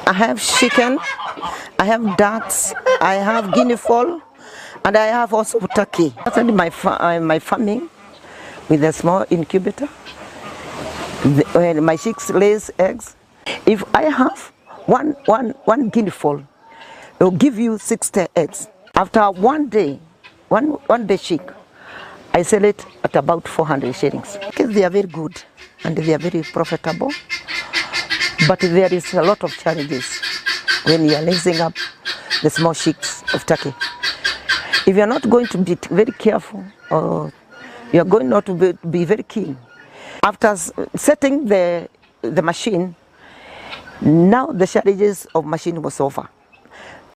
I have chicken, I have ducks, I have guinea fowl, and I have also turkey. I started my farming with a small incubator. When my chicks lays eggs, if I have one guinea fowl, it will give you 60 eggs. After one day chick, I sell it at about 400 shillings. Because they are very good and they are very profitable, but there is a lot of challenges when you are raising up the small chicks of turkey. If you are not going to be very careful, or you are going not to be very keen, after setting the machine, now the challenges of machine was over.